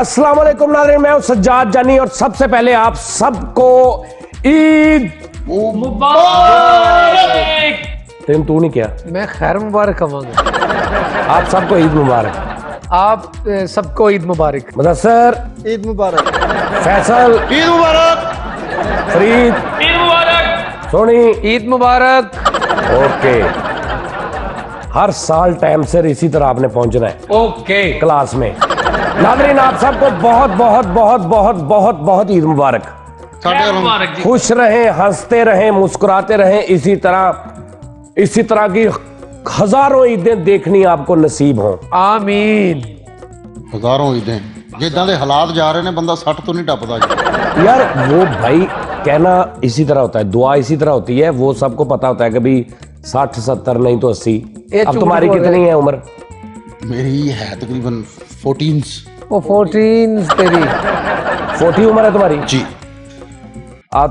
अस्सलाम वालेकुम नाज़रीन, मैं हूं सज्जाद जानी और सबसे पहले आप सबको ईद मुबारक। तेन तू नहीं किया, मैं खैर मुबारक कहूँगा। आप सबको ईद मुबारक। आप सबको ईद मुबारक। मुदस्सर ईद मुबारक। फैसल ईद मुबारक। फरीद ईद मुबारक। सोनी ईद मुबारक। ओके। हर साल टाइम से इसी तरह आपने पहुंचना है ओके क्लास में। नाज़रीन आप सबको बहुत बहुत बहुत बहुत बहुत बहुत ईद मुबारक। मुबारक जी। खुश रहें, हंसते रहें, मुस्कुराते रहें, इसी तरह की हजारों ईदें देखनी आपको नसीब हो। आमीन। हजारों ईदें जिदा के हालात जा रहे हैं, बंदा 60 तो नहीं टपदा जी। यार वो भाई कहना इसी तरह होता है, दुआ इसी तरह होती है। वो सबको पता होता है कि भाई 60 70 नहीं तो 80। अब तुम्हारी कितनी है उम्र? मेरी है तकरीबन 14 वो 14 तेरी 40 उम्र है तुम्हारी जी।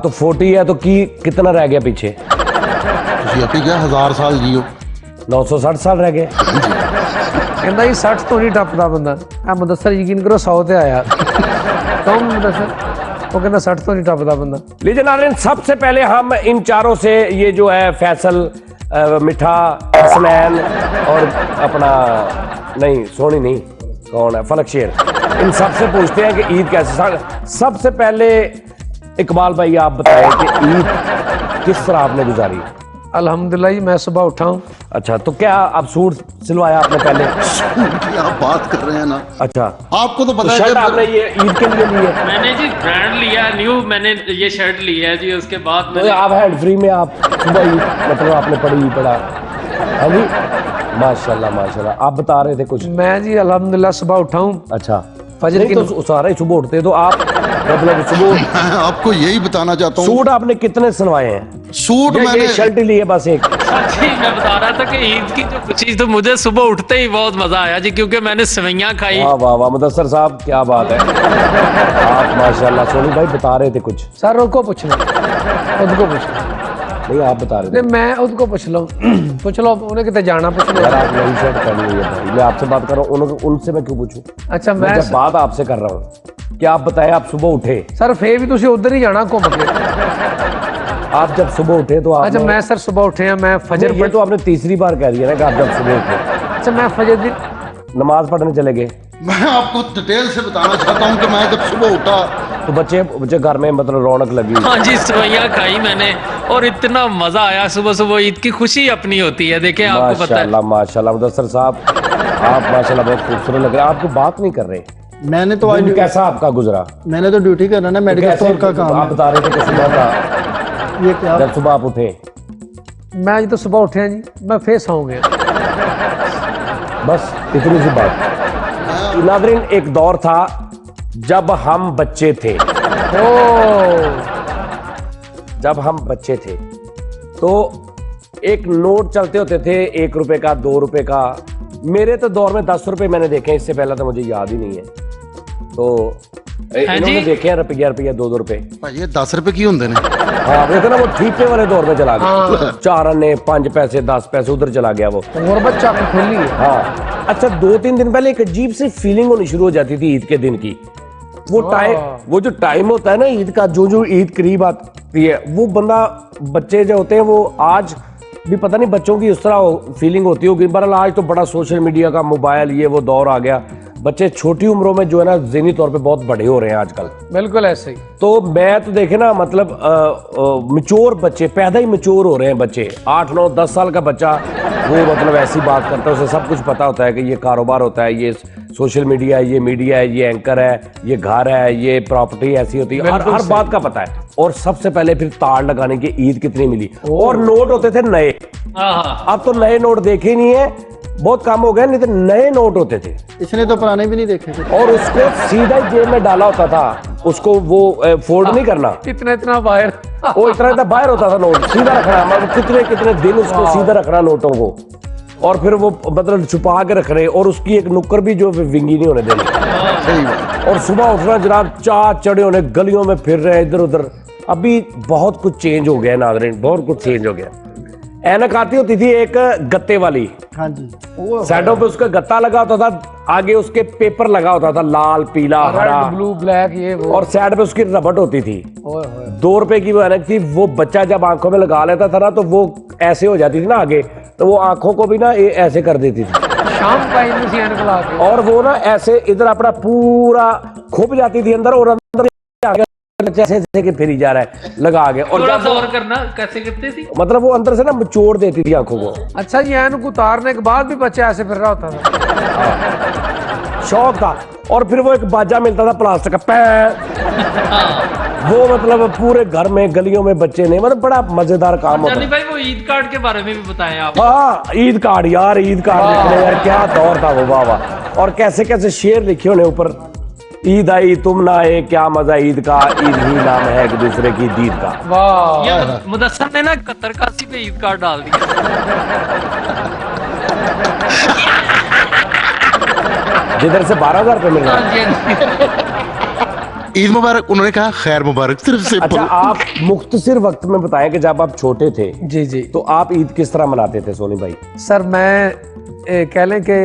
तो 40 है तो कितना रह गया पीछे? तुसी अपी क्या 1000 साल जियो। 960 साल रह गए। कहता जी 60 तो नहीं टपदा बंदा। मुदस्सर यकीन करो 100 ते आया। कौन मुदस्सर? वो कहता 60 तो नहीं टपदा बंदा। लीजिए नाज़रीन, सबसे पहले हम इन चारों से, ये जो है फैसल, मिठा, हसनैन और अपना नहीं सोनी नहीं, कौन है, फलक शेर, इन सबसे पूछते हैं कि ईद कैसे। सबसे पहले इकबाल भाई आप बताएं कि ईद किस तरह आपने गुजारी? अल्हम्दुलिल्लाह जी, मैं सुबह उठा हूँ। अच्छा, तो क्या आप सूट सिलवाया आपने पहले? सूट की आप बात कर रहे हैं ना, अच्छा, आपको तो पता शर्ट है आपने ये ईद के लिए ली है? मैंने जी ब्रांड लिया न्यू, मैंने ये शर्ट ली है जी। उसके बाद तो मैंने आप हैंड फ्री में आप सुबह ईद मतलब आपने पढ़ा? हाँ जी, माशाल्लाह माशाल्लाह। आप बता रहे थे कुछ? मैं जी अल्हम्दुलिल्लाह सुबह उठा हूँ। अच्छा, फजर नहीं की तो सारे सुबह उठते तो आप मतलब सुबह मैं आपको यही बताना चाहता हूँ। सूट आपने कितने सिलवाए हैं? सूट या मैंने ये शर्ट ही ली है बस एक? जी मैं बता रहा था कि ईद की जो खुशी, तो मुझे सुबह उठते ही बहुत मजा आया जी, क्योंकि मैंने सेवइयां खाई। वाह वाह वाह, मुदस्सर साहब क्या बात है। आप माशाल्लाह। सोनी भाई बता रहे थे कुछ? सर उनको पूछना, उनको पूछना। नहीं आप बता रहे थे। नहीं मैं उनको पूछ लो। पूछ लो, उन्हें कितने जाना पूछ लो। यार आप नई शर्ट पहनी हुई है भाई, मैं आपसे बात कर रहा हूँ, उनसे मैं क्यों पूछूं? अच्छा मैं जब बात आपसे कर रहा हूँ कि आप बताएं, आप सुबह उठे, सर फिर भी तुम उधर ही जाना घूम के। आप जब सुबह उठे तो आप अच्छा मैं सर सुबह उठे हैं, मैं फजर ये तो आपने तीसरी बार कह दिया ना कि आप जब सुबह उठे। अच्छा मैं फजर दिन नमाज पढ़ने चले गए मैं आपको डिटेल से बताना चाहता हूँ कि मैं जब सुबह उठा तो बच्चे घर में मतलब रौनक लगी। हाँ जी, सेवइयां खाई मैंने और इतना मजा आया। सुबह सुबह ईद की खुशी अपनी होती है, देखें आपको पता है। माशाल्लाह माशाल्लाह। मुदस्सर साहब आप माशाल्लाह बहुत खूबसूरत लग रहे हैं। आपको बात नहीं कर रहे? मैंने तो दिन कैसा आपका गुजरा? मैंने तो ड्यूटी करना ना, मेडिकल स्टोर का काम आप बता रहे थे कि सुबह का, ये क्या जब सुबह आप उठे मैं जी तो सुबह उठे हैं जी, मैं फिर सो गया। बस इतनी सी बात। नाज़रीन एक दौर था जब हम बच्चे थे, जब हम बच्चे थे तो एक नोट चलते होते थे, 1 रुपए का, 2 रुपए का। मेरे तो दौर में 10 रुपए मैंने देखे, इससे पहले तो मुझे याद ही नहीं है। तो इन्होंने देखे हैं रुपया 2 रुपए। ये 10 रुपए की होंगे ने। हाँ देखो ना, वो ठीके वाले दौर में चला गया। 4 आने 5 पैसे 10 पैसे उधर चला गया वो। और बच्चा को खोली है। हाँ अच्छा, 2-3 दिन पहले एक अजीब सी फीलिंग होनी शुरू हो जाती थी ईद के दिन की। वो जो टाइम होता है ना ईद का, जो ईद करीब आती है, वो बंदा, बच्चे जो होते हैं वो आज भी पता नहीं बच्चों की उस तरह फीलिंग होती होगी। बहरहाल आज तो बड़ा सोशल मीडिया का, मोबाइल, ये वो दौर आ गया। बच्चे छोटी उम्रों में जो है ना ज़हनी तौर पे बहुत बड़े हो रहे हैं आजकल। बिल्कुल ऐसे ही। तो मैं तो देखे ना मतलब मैच्योर बच्चे, पैदा ही मैच्योर हो रहे हैं बच्चे। 8, 9, 10 साल का बच्चा वो मतलब ऐसी बात करता है, उसे सब कुछ पता होता है कि ये कारोबार होता है, ये सोशल मीडिया है, ये मीडिया है, ये एंकर है, ये घर है, ये प्रॉपर्टी ऐसी होती है, हर बात का पता है। और सबसे पहले फिर ताड़ लगाने की ईद कितनी मिली। और नोट होते थे नए। अब तो नए नोट देखे ही नहीं है, बहुत कम हो गए, नहीं तो नए नोट होते थे। इसने तो पुराने भी नहीं देखे थे। और उसको सीधा ही जेब में डाला होता था, उसको वो फोल्ड नहीं करना। इतना बाहर वो इतना बाहर होता था नोट, सीधा रखना। मतलब कितने दिन उसको सीधा रखना नोटों को, और फिर वो मतलब छुपा के रख रहे, और उसकी एक नुक्कर भी जो विंगी नहीं होने देनी। सही बात। और सुबह उठना जनाब, चार चढ़े होने, गलियों में फिर रहे इधर उधर। अभी बहुत कुछ चेंज हो गया नाज़रीन, बहुत कुछ चेंज हो गया। ऐनक आती होती थी एक गत्ते वाली, हाँ जी। साइडों पे उसका गत्ता लगा होता था, आगे उसके पेपर लगा होता था, लाल पीला हरा, रेड ब्लू ब्लैक ये वो। और साइड पे उसकी रबड़ होती थी। ओए होए। 2 रुपए की वो ऐनक थी। वो बच्चा जब आंखों में लगा लेता था ना, तो वो ऐसे हो जाती थी ना आगे, तो वो आंखों को भी ना ऐसे कर देती थी, शाम टाइम में सी ऐनक लगा के। और वो ना ऐसे इधर अपना पूरा खुप जाती थी अंदर, और अंदर जैसे जैसे कि फिर जा रहा है लगा के, और थोड़ा जब सा और करना, कैसे करती थी? मतलब वो अंदर से ना निचोड़ देती थी आंखों को। अच्छा, ये ऐनक उतारने के बाद भी बच्चा ऐसे फिर रहा होता था। शौक था। और फिर वो एक बाजा मिलता था प्लास्टिक का, पैं। वो मतलब पूरे घर में गलियों में बच्चे ने, मतलब बड़ा मजेदार काम होता जानी है। भाई वो ईद कार्ड के बारे में भी बताएं आप। हाँ, ईद कार्ड यार, ईद कार्ड लिखने यार, क्या दौर था वो, वाह वाह। और कैसे कैसे शेर लिखे होने ऊपर, ईद आई तुम ना आए, क्या मजा ईद का, ईद ही नाम है एक दूसरे की दीद का। वाह। ये मुदस्सर ने ना कत्तरकाशी पे ईद कार्ड डाल दिया। जिधर से 12,000 रुपए मिल रहा है। हाँ जी, हाँ जी। ईद मुबारक, उन्होंने कहा खैर मुबारक, सिर्फ अच्छा, सिंपल। आप मुख्तसिर वक्त में बताएं कि जब आप छोटे थे जी जी। तो आप ईद किस तरह मनाते थे सोनी भाई? सर मैं कह लें कि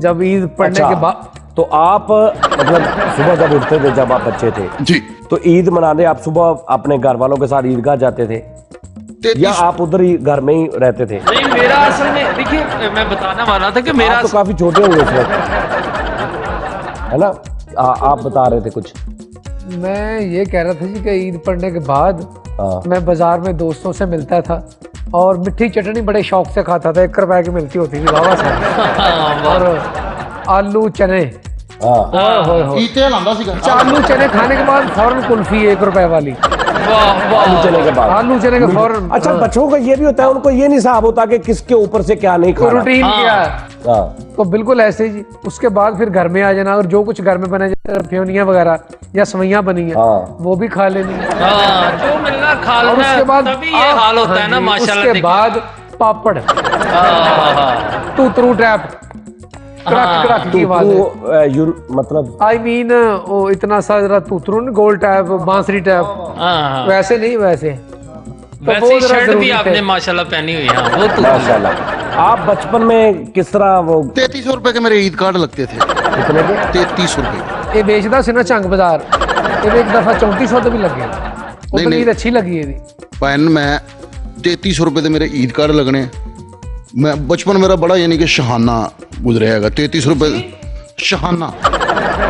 जब ईद पढ़ने अच्छा, के बाद, तो आप मतलब सुबह जब उठते थे, जब आप बच्चे थे, जी, तो ईद मनाने आप सुबह अपने घर वालों के साथ ईदगाह जाते थे, या आप उधर ही घर में ही रहते थे? नहीं, मेरा असल में देखिए, मैं बताना वाला था कि मेरा आप तो काफी छोटे होंगे इस वक्त, है ना? आप बता रहे थे कुछ। मैं ये कह रहा था जी कि ईद पढ़ने के बाद हाँ। मैं बाजार में दोस्तों से मिलता था और मिट्टी चटनी बड़े शौक से खाता था। 1 रुपए की मिलती होती थी बाबा साहब। और आलू चने, हाँ, होए होए। ईते लांदा सीगा। अच्छा, आलू चने खाने के बाद फौरन कुल्फी 1 रुपए वाली। वाह वाह। आलू चने के बाद। आलू चने के फौरन। अच्छा, हाँ। बच्चों का ये भी होता है, उनको ये नहीं साहब होता कि किसके ऊपर से क्या नहीं कोई खाना। रूटीन हाँ। क्या है, हाँ, तो बिल्कुल ऐसे ही। उसके बाद फिर घर में आ जाना, और जो कुछ घर में बने, जैसे फ्योनियां वगैरह या सवैयां बनी है, हाँ। वो भी खा लेनी। हाँ, जो मिलना खा और लेना, उसके बाद तभी ये हाल होता है ना, हाँ जी, माशाल्लाह। उसके देखिए। बाद पापड़, हाँ, तूतरू टैप, कड़क कड़क की आवाज है। मतलब आई मीन वो इतना सा जरा तूतरू नहीं, गोल टैप, बांसुरी टैप, हाँ। वैसे नहीं, वैसे वैसे वो ही जरा शर्ट जरूरी भी थे। आपने माशाल्लाह पहनी हुई है। हाँ, वो तो माशाल्लाह। आप बचपन में किस तरह वो 3300 रुपए के मेरे ईद कार्ड लगते थे। कितने के? 3300 रुपए। ये बेचदा से ना चंग बाजार, ये एक दफा 3400 तो भी लगे। वो तो नहीं। ईद अच्छी लगी है। पैन मैं 3300 रुपए के मेरे ईद कार्ड लगने। मैं बचपन मेरा बड़ा यानी कि शहाना गुजरेगा। 33 रुपए शहाना।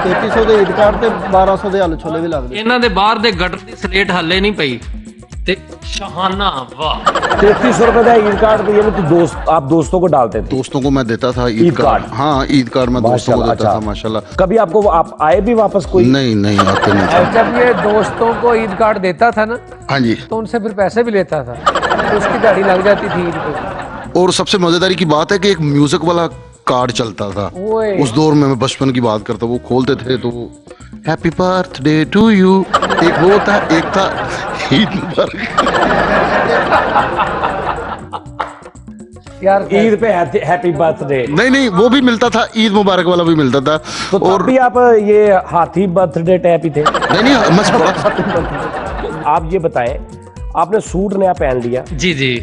3300 ਦੇ ਈਦ ਕਾਰਡ ਤੇ 1200 ਦੇ ਆਲੂ ਛੋਲੇ ਵੀ ਲੱਗਦੇ। ਇਹਨਾਂ ਦੇ ਬਾਹਰ ਦੇ ਗਟਰ ਦੀ ਸਲੇਟ ਹੱਲੇ ਨਹੀਂ ਪਈ ਤੇ ਸ਼ਹਾਨਾ, वाह। 3300 रुपए का ईद कार्ड, तो ये तो दोस्त, आप दोस्तों को डालते थे? दोस्तों को मैं देता था ईद ईद कार्ड। कार्ड। हाँ, ईद कार्ड मैं दोस्तों को माशाल्लाह, देता था अच्छा। माशाल्लाह। कभी आपको आप आए भी वापस कोई? नहीं नहीं आते नहीं और थे। जब ये दोस्तों को ईद कार्ड देता था ना, हाँ जी। तो उनसे फिर पैसे भी लेता था, तो उसकी दिहाड़ी लग जाती थी ईद पे। और सबसे मजेदारी की बात है कि एक म्यूजिक वाला कार्ड चलता था ओए। उस दौर में। मैं बचपन की बात करता हूँ, वो खोलते थे तो हैप्पी बर्थडे टू यू, एक वो था, एक था ईद मुबारक। यार ईद पे हैप्पी बर्थडे, नहीं नहीं, वो भी मिलता था, ईद मुबारक वाला भी मिलता था। तो तब भी आप ये हाथी बर्थडे टाइप ही थे? नहीं नहीं, मैं बड़ा आप ये बताएं, आपने सूट नया पहन लिया, जी जी।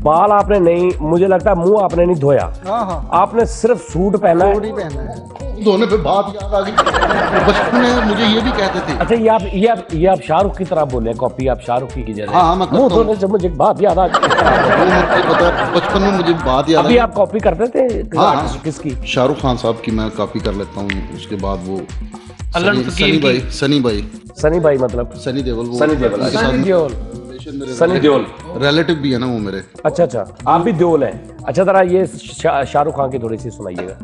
बाल आपने नहीं, मुझे लगता है मुंह आपने नहीं धोया, हाँ हाँ, आपने सिर्फ सूट पहना है। सूट ही पहनना है। धोने पे बात याद आ गई। बचपन में मुझे ये भी कहते थे। अच्छा, ये आप शाहरुख की तरह बोले, कॉपी आप शाहरुख की कीजिए। हाँ, मैं करता मुंह हूँ। धोने से मुझे बात याद आ गई। वो मुझे पता है, बचपन में मुझे बात याद अभी आई। आप कॉपी करते थे हाँ। किसकी? शाहरुख खान साहब की मैं कॉपी कर लेता हूँ। उसके बाद वो अल्लन सनी फकीर भाई, की। सनी भाई, सनी भाई मतलब सनी देओल। वो सनी देओल, उनके सनी साथ देओल। सनी देओल। रिलेटिव भी है ना वो मेरे। अच्छा अच्छा, आप भी देओल हैं। अच्छा, जरा ये शाहरुख खान की थोड़ी सी सुनाइएगा।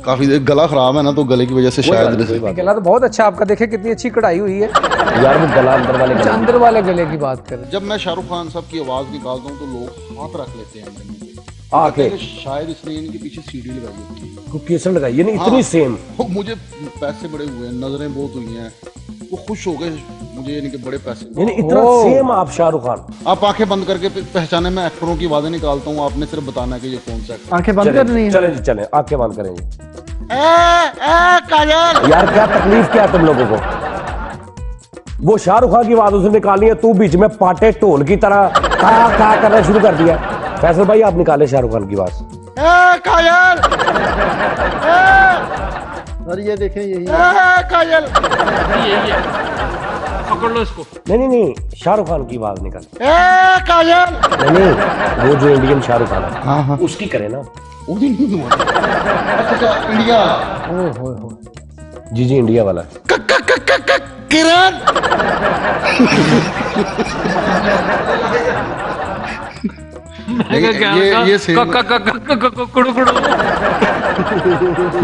काफी देर गला खराब है ना, तो गले की वजह से शायद। गला तो बहुत अच्छा आपका, देखे कितनी अच्छी कढ़ाई हुई है। यार वो गला अंदर वाले अच्छा, गले। अंदर वाले गले की बात करें। जब मैं शाहरुख खान साहब की आवाज निकालता हूँ तो लोग हाथ रख लेते हैं मेरे मुंह पे। आके कहते हैं कि शायद इसने इनके पीछे सीढ़ी लगाई होती है। केसर लगाई, यानी इतनी सेम। वो मुझे पैसे बड़े हुए हैं, नजरें बहुत हुई हैं, वो खुश हो गए मुझे इनके बड़े पैसे। यानी इतना ओह। सेम आप शाहरुख खान। आप आंखें बंद करके पहचाने, मैं एक्टरों की आवाजें निकालता हूँ, आपने सिर्फ बताना है कि ये कौन सा एक्टर। आंखें बंद करनी है। चले जी, चले आंखें बंद करेंगे। काजल। यार क्या तकलीफ क्या है तुम लोगों को? वो शाहरुख खान की आवाज उसने निकाली है, तू बीच में पाटे ढोल की तरह का करना शुरू कर दिया। फैसल भाई आप निकाले शाहरुख खान की आवाज। काजल, सर ये देखें यही काजल, यही है, पकड़ लो इसको। नहीं, शाहरुख खान की आवाज निकाल। काजल। नहीं, वो जो इंडियन शाहरुख खान है हाँ उसकी करे ना। अच्छा इंडिया। जी इंडिया वाला। किरण। ये सेम।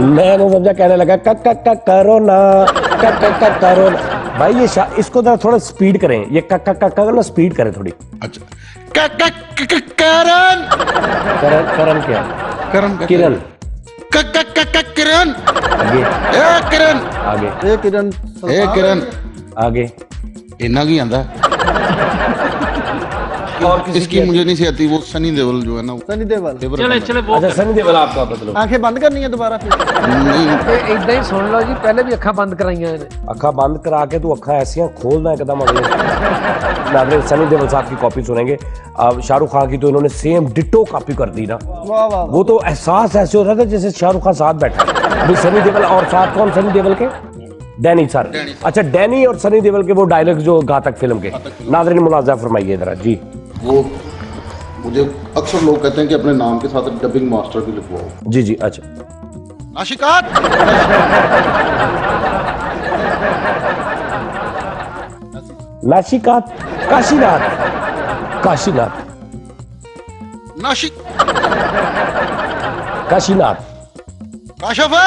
मैंने समझा कहने लगा करो ना, करो ना। भाई ये इसको थोड़ा स्पीड करें, ये ना स्पीड करें थोड़ी। अच्छा करण। करण क्या? करण किरण। किरण। आगे किरण। आगे किरण किरण आगे इन्ना की आंदा। और इसकी मुझे नहीं सी आती, वो सनी देओल जो है ना, सनी देओल। चले वो अच्छा सनी देओल आपका मतलब आंखें बंद करनी है दोबारा फिर? नहीं इदा ही सुन लो जी, पहले भी अखा बंद कराइया ने। अखा बंद करा के तू अखा ऐसी खोलना एकदम अगले। नाज़रीन सनी देओल साहब की कॉपी सुनेंगे। अब शाहरुख खान की तो इन्होंने सेम डिटो कॉपी कर दी ना। वाह वाह। वो तो एहसास ऐसे हो रहा था जैसे शाहरुख खान साथ बैठा है। अभी सनी देओल और साथ कौन? सनी देओल के डैनी सर। अच्छा डैनी और सनी देओल के वो डायलॉग जो घातक फिल्म के। नाज़रीन मुलाजा फरमाइए जरा जी। वो मुझे अक्सर लोग कहते हैं कि अपने नाम के साथ डबिंग मास्टर भी लिखवाओ। जी अच्छा। नाशिकात। नाशिकात, काशीनाथ, काशीनाथ, नाशिक, काशीनाथ, काशफा।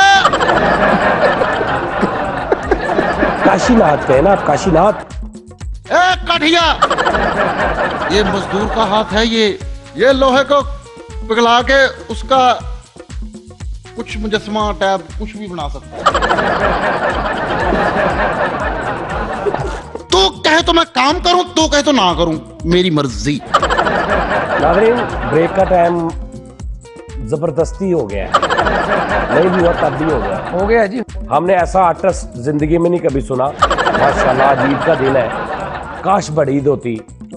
काशीनाथ कहे ना आप, काशीनाथ। काठिया। ये मजदूर का हाथ है, ये लोहे को पिघला के उसका कुछ मुजस्समा टैब कुछ भी बना सकता है। तो कहे तो मैं काम करूं, तो कहे तो ना करूं, मेरी मर्जी। नाज़रीन ब्रेक का टाइम जबरदस्ती हो गया है, नहीं भी हुआ तब भी हो गया जी। हमने ऐसा आर्टिस्ट जिंदगी में नहीं कभी सुना। माशाल्लाह आज ईद का दिन है, काश बड़ी ईद होती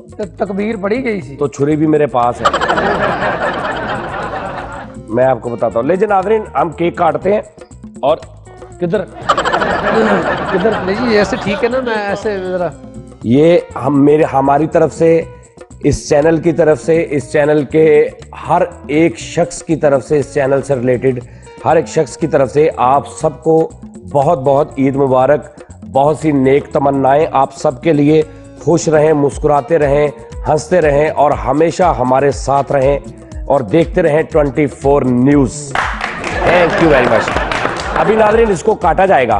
तो तकबीर पड़ी गई थी, तो छुरी भी मेरे पास है। मैं आपको बताता हूँ। लेकिन नाज़रीन हम केक काटते हैं और किधर नहीं जी ऐसे ठीक है ना, मैं ऐसे जरा ये हमारी तरफ से, इस चैनल की तरफ से, इस चैनल के हर एक शख्स की तरफ से, इस चैनल से रिलेटेड हर एक शख्स की तरफ से आप सबको बहुत बहुत ईद मुबारक, बहुत सी नेक तमन्नाएं आप सबके लिए। खुश रहें, मुस्कुराते रहें, हंसते रहें और हमेशा हमारे साथ रहें और देखते रहें 24 news. Thank you very much. अभी नाज़रीन इसको काटा जाएगा,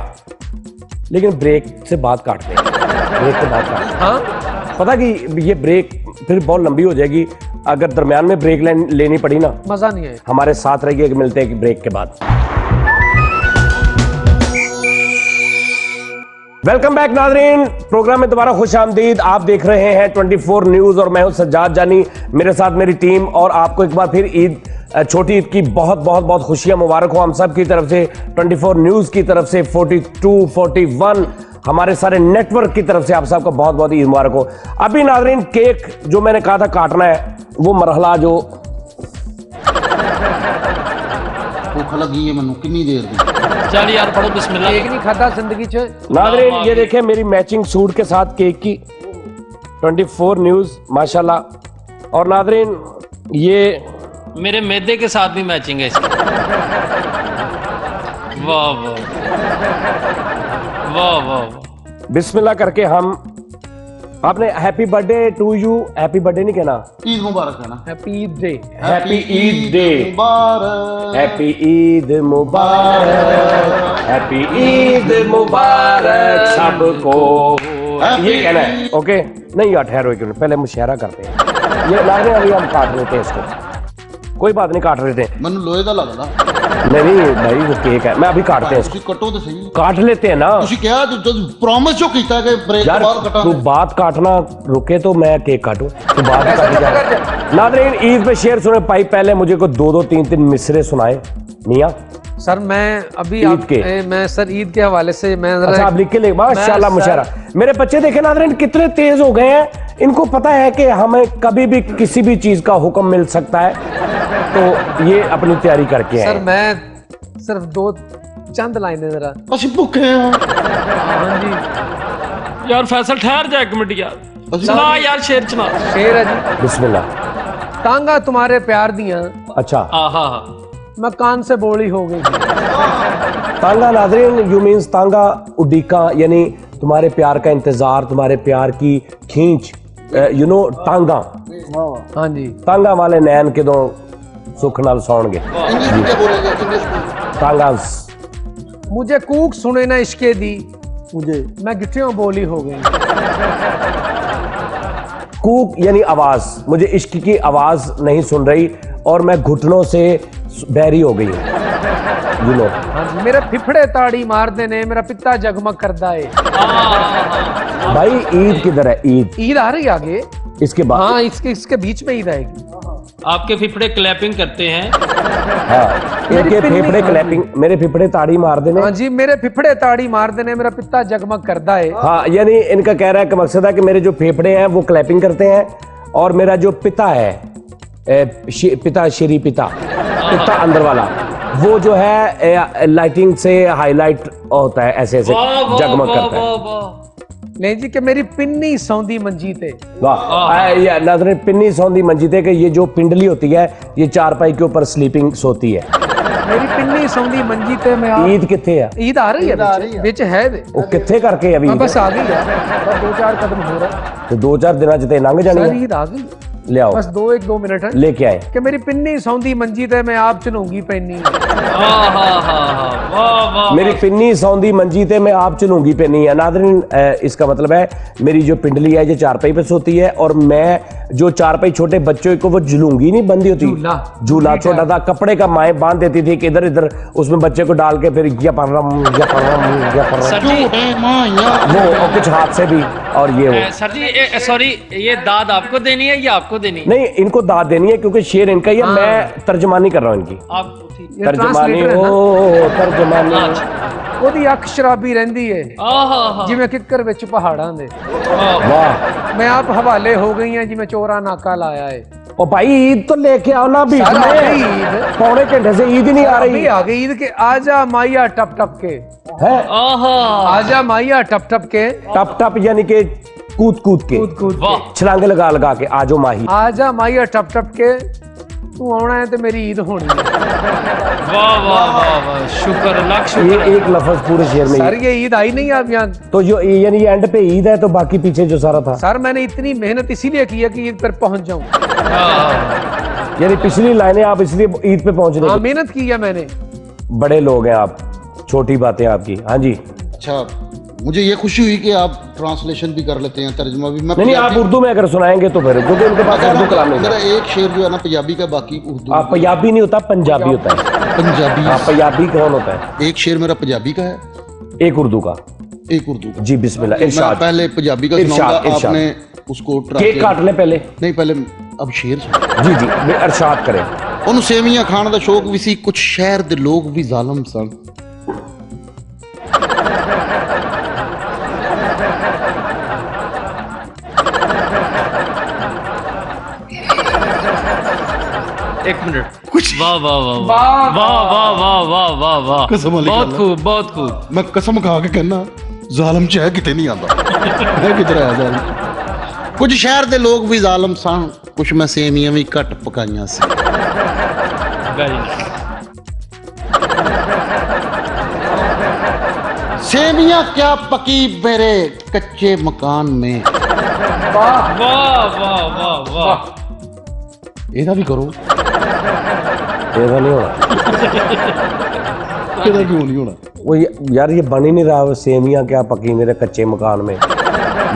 लेकिन ब्रेक से बाद काटते हैं। ब्रेक के बाद काटते हैं। हाँ पता कि ये ब्रेक फिर बहुत लंबी हो जाएगी, अगर दरमियान में ब्रेक लेनी पड़ी ना मजा नहीं आएगा। हमारे साथ रहिए, मिलते हैं ब्रेक के बाद। वेलकम बैक नाज़रीन, प्रोग्राम में दोबारा खुश आमदीद। आप देख रहे हैं 24 न्यूज़ और मैं हूं सज्जाद जानी, मेरे साथ मेरी टीम। और आपको एक बार फिर छोटी ईद की बहुत बहुत बहुत खुशियां मुबारक हो हम सब की तरफ से, 24 न्यूज़ की तरफ से, 42, 41 हमारे सारे नेटवर्क की तरफ से आप सबको बहुत बहुत ईद मुबारक हो। अभी नाज़रीन केक जो मैंने कहा था काटना है, वो मरहला जो भूख लगी है मैनू कितनी देर दी। चल यार पढ़ो बिस्मिल्लाह। केक नहीं खाता जिंदगी च। नाज़रीन ये देखें मेरी मैचिंग सूट के साथ केक की 24 न्यूज़ माशाल्लाह। और नाज़रीन ये मेरे मैदे के साथ भी मैचिंग है इसकी। वाह वाह वाह वाह। बिस्मिल्लाह करके हम आपने happy birthday to you, happy birthday नहीं कहना, ईद मुबारक है ना। Happy Eid day. Happy Eid day, मुबारक। हैप्पी ईद मुबारक, हैप्पी ईद मुबारक सबको, ये कहना है। ओके नहीं यार ठहरो एक मिनट, पहले मुशायरा करते हैं। ये नाज़रीन अभी हम काट लेते हैं इसको, कोई बात नहीं काट रहे थे। मैनू लोहे का लगदा। नहीं भाई वो केक है, मैं अभी काटते हैं इसको। ਤੁਸੀਂ ਕੱਟੋ ਤੇ ਸਹੀ काट लेते हैं ना ਤੁਸੀਂ ਕਿਹਾ ਪ੍ਰੋਮਿਸ ਜੋ ਕੀਤਾ ਕਿ ब्रेक के यार, बाद तू कटांगे बात काटना रुके तो मैं केक काटूं, तू बात काटी जा। नादरीन ईद पे शेर सुने भाई, पहले मुझे को 2-2 3-3 मिसरे सुनाए मियां। सर मैं अभी ईद के। मैं सर ईद के हवाले से मैं जरा अच्छा आप लिख के ले, माशाल्लाह मैं मुशारा। मेरे बच्चे देखे नादरीन कितने तेज हो गए हैं, इनको पता है कि हमें कभी भी किसी भी चीज का हुक्म मिल सकता है, तो ये अपनी तैयारी करके सर आए। मैं सिर्फ 2 चंद लाइनें जरा। ਅਸੀਂ ਭੁੱਖੇ ਹਾਂ हाँ जी, यार फैसल ठहर जा एक मिनट यार, सुना यार शेर सुना। शेर है जी। बिस्मिल्लाह। तांगा तुम्हारे प्यार दियां अच्छा आहा मैं कान से बोली हो गई। तांगा नादरीन यू मीन्स तांगा उडीका, यानी तुम्हारे प्यार का इंतजार, तुम्हारे प्यार की खींच, यू नो तांगा। हाँ जी, तांगा वाले नैन किदों सुख नाल सौणगे ਇੰਗਲਿਸ਼ ਵਿੱਚ ਬੋਲੇਗੇ ਇੰਗਲਿਸ਼ ਵਿੱਚ तांगास। मुझे कूक सुने ना इश्के दी मुझे मैं गिट्टियों बोली हो गई। कूक यानी आवाज, मुझे इश्क की आवाज नहीं सुन रही और मैं घुटनों से बहरी हो गई हूँ, यू नो। हाँ जी, मेरे फिफड़े ताड़ी मारते ने मेरा पिता जगमग करता है। भाई ईद किधर है? ईद ईद आ रही है आगे। इसके बाद। हाँ इसके बीच में ईद आएगी। आपके फिफड़े क्लैपिंग करते हैं। हाँ मेरी इनके पिन्नी फेफड़े हाँ क्लैपिंग, मेरे फेफड़े ताड़ी मार देने। हाँ जी, मेरे फिफड़े ताड़ी मारते ने मेरा पिता जगमग करता है। हाँ यानी इनका कह रहा है कि मकसद है कि मेरे जो फेफड़े हैं वो क्लैपिंग करते हैं और मेरा जो पिता है, पिता श्री पिता अंदर वाला, वो जो है लाइटिंग से हाईलाइट होता है, ऐसे ऐसे जगमग करता है। नहीं जी कि मेरी पिन्नी सौंदी मंजी ते। वाह ये नाज़रीन, पिन्नी सौंदी मंजिद है कि ये जो पिंडली होती है ये चारपाई के ऊपर स्लीपिंग सोती है। मेरी पिन्नी सौंदी मंजी ते मैं आप- ईद किथे है? ईद आ रही है बिच है दे। वो किथे करके अभी? हाँ, बस आ गई है, बस 2-4 कदम हो रहा है। तो 2-4 दिन च ते लंघ जानी सर है। ईद आ गई, ले आओ, बस 2 मिनट है लेके आए। कि मेरी पिन्नी सौंदी मंजी ते मैं आप चलूंगी पैनी। वाह मेरी पिन्नी सौंदी मंजी ते मैं आप चलूंगी पे नहीं है। नादरीन इसका मतलब है मेरी जो पिंडली है ये चारपाई पे सोती है और मैं जो चारपाई छोटे बच्चों को, वो झुलूंगी नहीं बंदी होती, झूला छोटा था, कपड़े का माए बांध देती थी कि इधर इधर उसमें बच्चे को डाल के फिर या सर जी, वो और कुछ हाथ से भी, और ये वो सर जी सॉरी, ये दाद आपको देनी है या आपको देनी है? नहीं, इनको दाद देनी है क्योंकि शेर इनका ही है, मैं तर्जमानी कर रहा हूँ इनकी। आप ठीक। ये तर्जमानी translator है ना? हो तर्जमानी। ਉਹਦੀ ਅੱਖ ਸ਼ਰਾਬੀ ਰਹਿੰਦੀ ਏ आहा ਜਿਵੇਂ ਕਿੱਕਰ ਵਿੱਚ ਪਹਾੜਾਂ ਦੇ। वाह मैं आप हवाले हो गई हैं जिਵੇਂ चोरा नाका लाया है। ओ भाई ईद तो लेके आओ ना बीच सर, आ में। गई ईद। पौने घंटे से ईद ही नहीं आ अभी रही आ गई ईद के आजा माइया टप टप के, है। आहा आजा माइया टप टप के, टप टप यानी कि कूद कूद के, कूद कूद वाह के, छलांगे लगा लगा के आजो माही। आजा माइया टप टप के, तू आना है तो मेरी ईद होनी है। वाह वाह वाह वाह, शुक्र लाख ये शुक्र। एक लफ्ज पूरे शेर में सर ही। ये ईद आई नहीं आप यहाँ। तो जो यानी ये एंड पे ईद है तो बाकी पीछे जो सारा था, सर मैंने इतनी मेहनत इसीलिए की है कि ईद पर पहुंच जाऊं। यानी पिछली लाइनें आप इसलिए ईद पे पहुंचने हाँ के मेहनत की है मैंने। बड़े लोग हैं आप, छोटी बातें आपकी। हाँ जी, अच्छा मुझे ये खुशी हुई कि आप ट्रांसलेशन भी कर लेते हैं, तर्जुमा भी। मैं नहीं आप पंजाबी- उर्दू में अगर सुनाएंगे तो फिर, क्योंकि उनके पास उर्दू कलाम नहीं मेरा है। एक शेर जो है ना पंजाबी का, बाकी उर्दू। आप पंजाबी नहीं होता, पंजाबी होता है। पंजाबी हाँ पंजाबी कौन होता है? एक शेर मेरा पंजाबी का है, एक उर्दू का। एक उर्दू का। जी बिस्मिल्लाह, मैं इरशाद। पहले पंजाबी का इरशाद, सुनाऊंगा, इरशाद। आपने उसको केक ट्रांसलेट- काट ले पहले। नहीं पहले अब शेर सुनो। जी जी इरशाद करें। ਉਹਨੂੰ ਸੇਵੀਆਂ ਖਾਣ ਦਾ ਸ਼ੌਕ ਵੀ ਸੀ, ਕੁਝ ਸ਼ਹਿਰ ਦੇ ਲੋਕ ਵੀ ਜ਼ਾਲਮ ਸਨ। एक मिनट। वाह वाह वाह वाह वाह वाह वाह वाह वाह वाह, कसम वाली बहुत गल है। खूब बहुत खूब। ਮੈਂ ਕਸਮ ਖਾ ਕੇ ਕਹਿਣਾ ਜ਼ਾਲਮ ਚ ਹੈ, ਕਿਤੇ ਨਹੀਂ ਆਂਦਾ ਹੈ, ਕਿਧਰ ਆਇਆ ਜ਼ਾਲਮ। ਕੁਝ ਸ਼ਹਿਰ ਦੇ ਲੋਕ ਵੀ ਜ਼ਾਲਮ ਸਨ, ਕੁਝ ਮੈਂ ਸੇਵੀਆਂ ਵੀ ਘੱਟ ਪਕਾਈਆਂ ਸੀ। Very सेवियां क्या पकी मेरे कच्चे मकान में। वाह वाह वाह वाह। ਇਹਦਾ ਵੀ ਕਰੋ। ऐसा नहीं होना। ਇਹਦਾ ਕਿਉਂ ਨਹੀਂ ਹੋਣਾ? वो यार ये बन ही नहीं रहा। वो सेमियां क्या पकी मेरे कच्चे मकान में,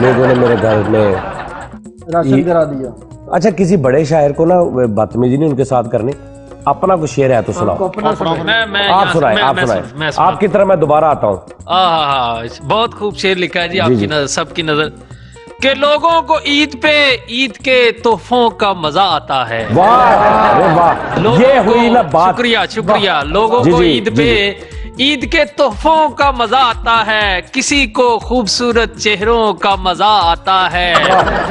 लोगों ने मेरे घर में। राशन करा दिया। अच्छा किसी बड़े शायर को ना बदतमीजी नहीं उनके साथ करनी। अपना कुछ शेर है तो सुनाओ। मैं आप सुनाए, आप सुनाए। आपकी तरह मैं दोबारा आता हूँ। बहुत खूब शेर लिखा है जी, जी, आपकी जी। नजर, सबकी नजर के लोगों को ईद पे ईद के तोहफों का मजा आता है। वाह, अरे वाह, लोगों ये हुई को- ना बात। शुक्रिया शुक्रिया। लोगों जी, को जी, ईद जी, पे ईद के तोहफों का मजा आता है, किसी को खूबसूरत चेहरों का मजा आता है,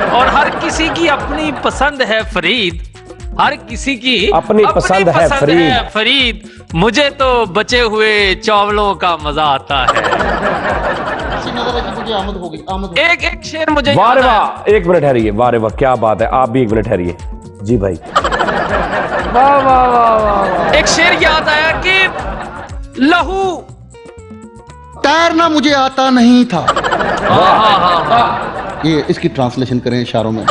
और हर किसी की अपनी पसंद है फरीद, हर किसी की अपनी पसंद है फरीद। मुझे तो बचे हुए चावलों का मजा आता है। ऐसी नजर है कि मुझे आमद हो गई, आमद हो गई। एक एक शेर मुझे वाह याद रे आया। वाह, एक मिनट ठहरिए। वाह रे वाह, क्या बात है। आप भी एक मिनट ठहरिए जी भाई। वाह वाह वाह वाह वाह। एक शेर याद आया कि लहू। तैरना मुझे आता नहीं था। हाँ। ये इसकी ट्रांसलेशन करें इशारों में।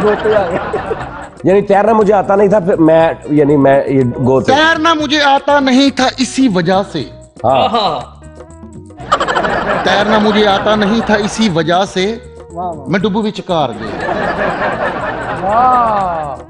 गोते आ गए। यानी तैरना मुझे आता नहीं था, फिर मैं ये गोते। तैरना मुझे आता नहीं था इसी वजह से। हाँ, तैरना मुझे आता नहीं था इसी वजह से वाह वाह। मैं डुबू विच कार गया। वाह।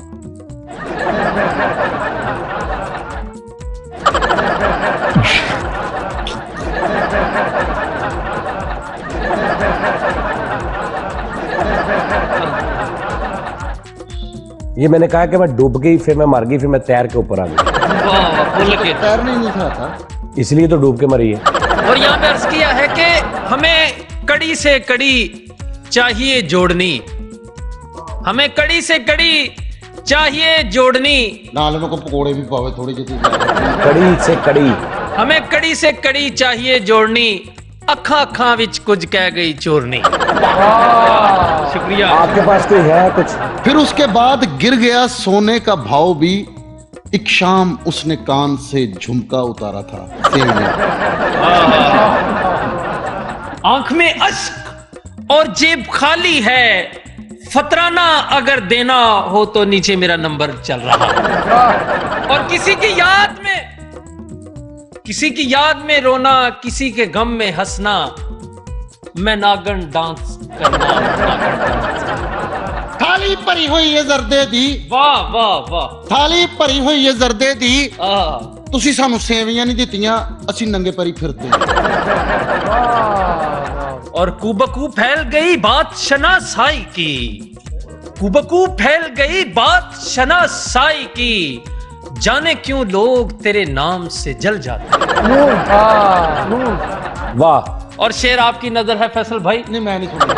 ये मैंने कहा कि मैं डूब गई, फिर मैं मर गई, फिर मैं तैर के ऊपर आ गई, वाह, बोल के। तैरना ही नहीं था। इसलिए तो डूब के मरी है। और यहाँ पे अर्ज किया है कि हमें कड़ी से कड़ी चाहिए जोड़नी, हमें कड़ी से कड़ी चाहिए जोड़नी, नाल को पकोड़े भी पावे थोड़ी जी। कड़ी से कड़ी। हमें कड़ी से कड़ी चाहिए जोड़नी, अखा अखा विच कुछ कह गई चोरनी। शुक्रिया। आपके पास कोई है कुछ? फिर उसके बाद गिर गया सोने का भाव भी, एक शाम उसने कान से झुमका उतारा था सेम में। आंख में अश्क और जेब खाली है, फतराना अगर देना हो तो नीचे मेरा नंबर चल रहा है। और किसी की याद में रोना, किसी के गम में हंसना, मैं नागन डांस करना, नागन डांस। थाली भरी हुई ये जर्दे दी, वाह वाह वाह। थाली भरी हुई ये जर्दे दी, आह, ਤੁਸੀਂ ਸਾਨੂੰ ਸੇਵੀਆਂ ਨਹੀਂ ਦਿੱਤੀਆਂ, ਅਸੀਂ ਨੰਗੇ ਪੈਰੀ ਫਿਰਦੇ। और कुबकू फैल गई बात शनासाई की, कुबकू फैल गई बात शनासाई की, जाने क्यों लोग तेरे नाम से जल जाते। वाह। और शेर आपकी नजर है फैसल भाई? नहीं मैं नहीं सुनता।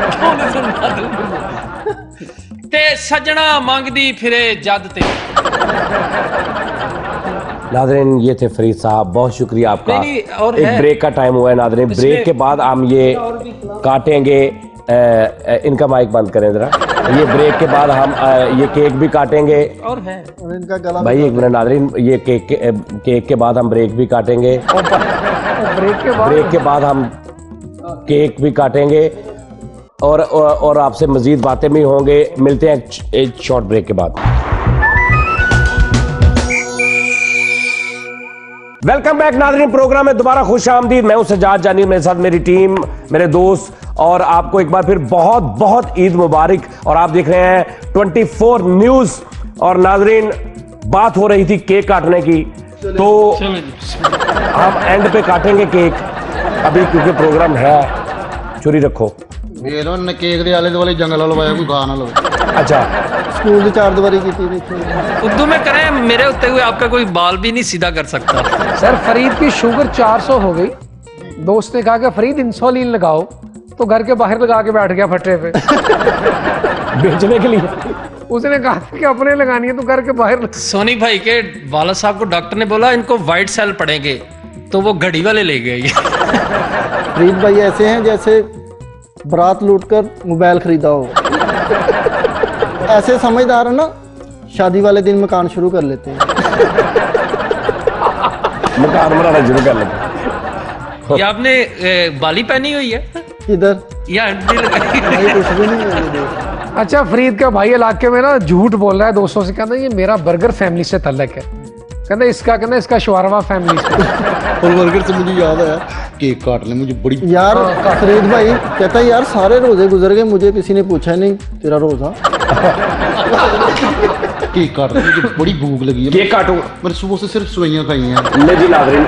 क्यों नहीं सुनता तू? ते सजना मांगदी फिरे जद ते। नादरीन, ये थे फरीद साहब, बहुत शुक्रिया आपका। नहीं, और एक है। ब्रेक का टाइम हुआ है नादरीन, ब्रेक के बाद हम ये काटेंगे। इनका माइक बंद करें जरा। ये ब्रेक के बाद हम ये केक भी काटेंगे। और है और इनका गला भाई एक मिनट नादरीन, ये केक के बाद हम ब्रेक भी काटेंगे। ब्रेक के बाद हम केक भी काटेंगे और आपसे मजीद बातें भी होंगे। मिलते हैं एक शॉर्ट ब्रेक के बाद। वेलकम बैक नाज़रीन, प्रोग्राम में दोबारा खुश आमदीद। मैं हूं सज्जाद जानी, मेरे साथ मेरी टीम, मेरे दोस्त, और आपको एक बार फिर बहुत बहुत ईद मुबारक। और आप देख रहे हैं 24 न्यूज़। और नाज़रीन, बात हो रही थी केक काटने की, तो हम एंड पे काटेंगे केक अभी, क्योंकि प्रोग्राम है। चोरी रखो। ਵੇਖ ਲੋ ਨੇ ਕੇਕ ਦੇ ਆਲੇ ਦੁਆਲੇ ਜੰਗਲ ਲਵਾਇਆ, ਕੋਈ ਗਾ ਨਾ ਲਵੇ। अच्छा, स्कूल की चारदीवारी की थी देखो। उर्दू में करें, मेरे होते हुए आपका कोई बाल भी नहीं सीधा कर सकता। सर फरीद की शुगर 400 हो गई। दोस्त ने कहा कि फरीद इंसुलिन लगाओ, तो घर के बाहर लगा के बैठ गया फटरे पे। बेचने के लिए। उसने कहा कि अपने लगानी है तो घर के बाहर लगा। सोनी भाई के वाला साहब को डॉक्टर ने बोला इनको व्हाइट सेल पड़ेंगे, तो वो घड़ी वाले ले गए। फरीद भाई ऐसे हैं जैसे बारात लूटकर मोबाइल खरीदा हो। ऐसे समझदार है ना, शादी वाले दिन मकान शुरू कर लेते हैं। मकान बनाना शुरू कर लेते। ये आपने बाली पहनी हुई है इधर या हड्डी लगाई? भाई कुछ भी नहीं है ये देख। अच्छा, फरीद का भाई इलाके में ना झूठ बोल रहा है दोस्तों से, कहना ये मेरा बर्गर फैमिली से तल्लक है। कहना इसका शवारमा फैमिली से। और बर्गर से मुझे याद आया, केक काट ले, मुझे बड़ी यार फरीद भाई कहता है यार सारे रोजे गुजर गए, मुझे किसी ने पूछा ही नहीं तेरा रोजा। केक काट ले, मुझे बड़ी भूख लगी है। केक काटूं? मैंने सुबह से सिर्फ सवैयां खाई हैं। ले जी नाज़रीन,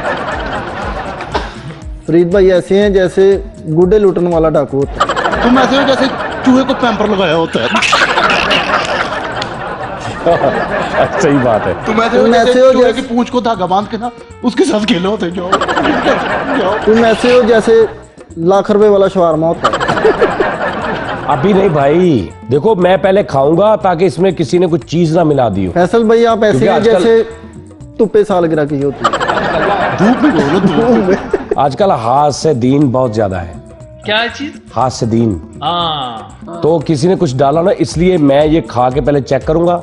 फरीद भाई ऐसे हैं जैसे गुड्डे लूटने वाला डाकू होता है। तुम ऐसे हो जैसे चूहे को पैम्पर लगाया होता है। सही बात है। तुम ऐसे हो चूहे की पूंछ को धागा बांध के ना उसके साथ खेले होते। जाओ जाओ। तुम ऐसे हो जैसे लाख रुपए वाला शवारमा होता है। अभी नहीं भाई, देखो मैं पहले खाऊंगा ताकि इसमें किसी ने कुछ चीज ना मिला दी हो। फैसल भाई आप ऐसे क्योंकि हैं आजकल- जैसे तुप्पे सालगिरह की होती है। धूप में बोलो, धूप में। आजकल हाथ से दीन बहुत ज्यादा है, क्या है चीज? हाथ से दीन। हाँ, तो किसी ने कुछ डाला ना, इसलिए मैं ये खा के पहले चेक करूंगा।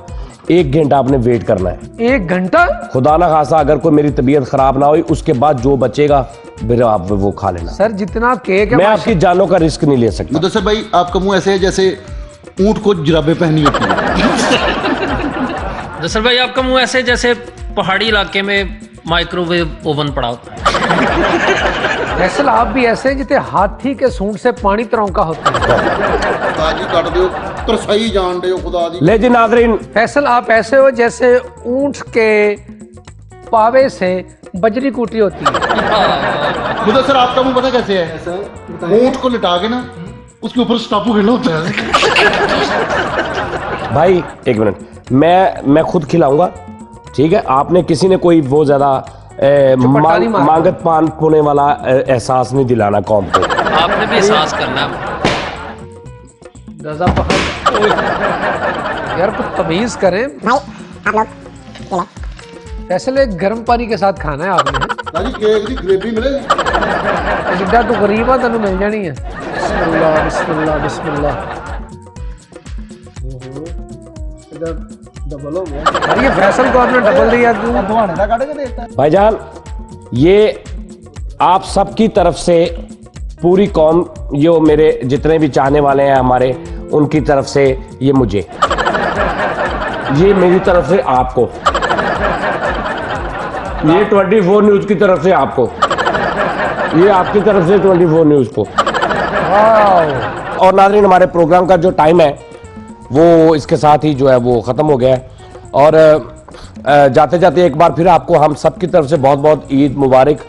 1 घंटा आपने वेट करना है। 1 घंटा? खुदा ना खासा अगर कोई मेरी तबीयत खराब ना हुई, उसके बाद जो बचेगा फिर आप वो खा लेना। सर जितना केक है मैं आपकी जानों का रिस्क नहीं ले सकता। मुदस्सिर भाई आपका मुंह ऐसे है जैसे ऊंट को जुराबे पहनी होती है। दसर भाई आपका मुंह ऐसे जैसे पहाड़ी इलाके में माइक्रोवेव ओवन पड़ा होता है। फैसल आप भी ऐसे हैं जितने हाथी के सूंड से पानी तरौंका होता है। ताजी काट दियो, तरसाई जान दे खुदा दी। ले जी नाज़रीन, फैसल आप ऐसे हो जैसे ऊंट के पावे से बजरी कूटी होती है। मुदस्सिर आपका मुंह पता कैसे है? ऊंट को लिटा के ना उसके ऊपर स्टापू खेला होता है। भाई 1 मिनट, मैं खुद खिलाऊंगा, ठीक है? आपने किसी ने कोई वो ज्यादा चपटा नहीं मारना। मांगत पान खोने वाला एहसास नहीं दिलाना कौम को। आपने भी एहसास करना है। रजा पकड़ यार कुछ तमीज करें। फैसल एक गर्म पानी के साथ खाना है आपने। ताजी केक दी ग्रेवी मिलेगी। जिद्दा तो गरीब आ तेन मिल जानी है। बिस्मिल्लाह बिस्मिल्लाह बिस्मिल्लाह। डबल हो गया। अरे ये फैसल को आपने डबल दिया क्यों? धुआने का काट के देता है। भाईजान, ये आप सबकी तरफ से पूरी कौम, जो मेरे जितने भी चाहने वाले हैं हमारे, उनकी तरफ से ये मुझे, ये मेरी तरफ से आपको, ये 24 न्यूज की तरफ से आपको, ये आपकी तरफ से 24 न्यूज को। और नाज़रीन, हमारे प्रोग्राम का जो टाइम है वो इसके साथ ही जो है वो ख़त्म हो गया है। और जाते जाते एक बार फिर आपको हम सबकी तरफ से बहुत बहुत ईद मुबारक।